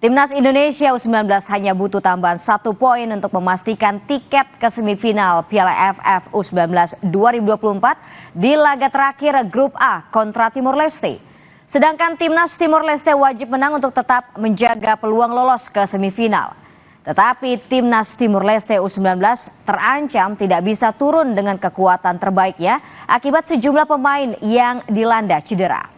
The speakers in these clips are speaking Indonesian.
Timnas Indonesia U19 hanya butuh tambahan 1 poin untuk memastikan tiket ke semifinal Piala AFF U19 2024 di laga terakhir Grup A kontra Timor Leste. Sedangkan Timnas Timor Leste wajib menang untuk tetap menjaga peluang lolos ke semifinal. Tetapi Timnas Timor Leste U19 terancam tidak bisa turun dengan kekuatan terbaiknya akibat sejumlah pemain yang dilanda cedera.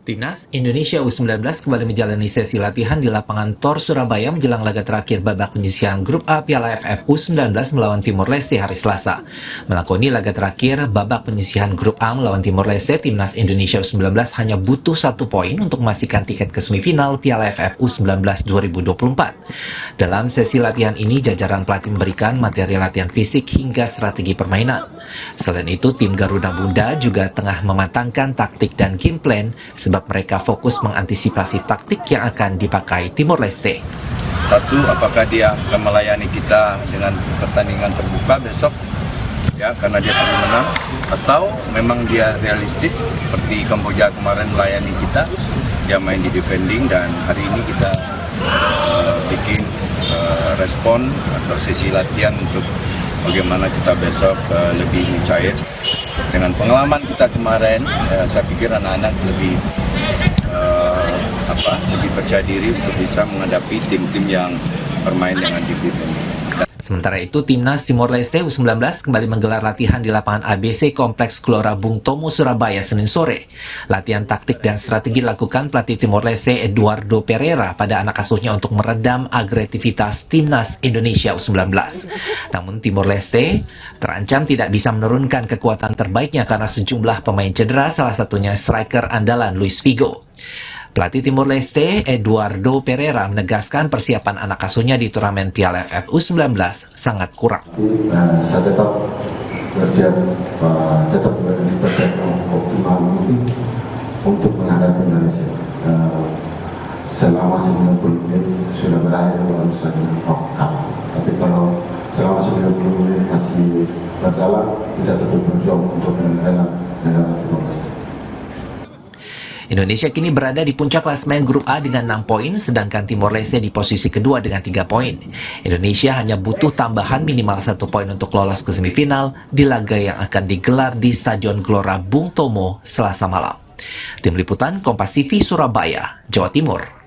Timnas Indonesia U19 kembali menjalani sesi latihan di lapangan Tor Surabaya menjelang laga terakhir babak penyisihan Grup A Piala AFF U19 melawan Timor Leste hari Selasa. Melakoni laga terakhir babak penyisihan Grup A melawan Timor Leste, Timnas Indonesia U19 hanya butuh 1 poin untuk memastikan tiket ke semifinal Piala AFF U19 2024. Dalam sesi latihan ini, jajaran pelatih memberikan materi latihan fisik hingga strategi permainan. Selain itu, tim Garuda Muda juga tengah mematangkan taktik dan game plan sebab mereka fokus mengantisipasi taktik yang akan dipakai Timor Leste. Satu, apakah dia akan melayani kita dengan pertandingan terbuka besok, ya, karena dia perlu menang, atau memang dia realistis seperti Kamboja kemarin melayani kita, dia main di defending, dan hari ini kita bikin respon atau sesi latihan untuk bagaimana kita besok lebih mencair. Dengan pengalaman kita kemarin, saya pikir anak-anak lebih percaya diri untuk bisa menghadapi tim-tim yang bermain dengan defense. Sementara itu, Timnas Timor Leste U19 kembali menggelar latihan di lapangan ABC Kompleks Gelora Bung Tomo, Surabaya, Senin sore. Latihan taktik dan strategi dilakukan pelatih Timor Leste Eduardo Pereira pada anak asuhnya untuk meredam agresivitas Timnas Indonesia U19. Namun Timor Leste terancam tidak bisa menurunkan kekuatan terbaiknya karena sejumlah pemain cedera, salah satunya striker andalan Luis Figo. Pelatih Timor Leste Eduardo Pereira menegaskan persiapan anak asuhnya di turnamen Piala AFF U19 sangat kurang. Saya tetap bersiap, tetap bersiap optimal mungkin untuk menghadapi Indonesia. Selama 90 menit sudah berakhir baru saja knockout. Tapi kalau selama 90 menit masih berjalan, kita tetap berjuang untuk menghadapi negara Timor Leste. Indonesia kini berada di puncak klasemen Grup A dengan 6 poin, sedangkan Timor Leste di posisi kedua dengan 3 poin. Indonesia hanya butuh tambahan minimal 1 poin untuk lolos ke semifinal di laga yang akan digelar di Stadion Gelora Bung Tomo Selasa malam. Tim Liputan Kompas TV Surabaya, Jawa Timur.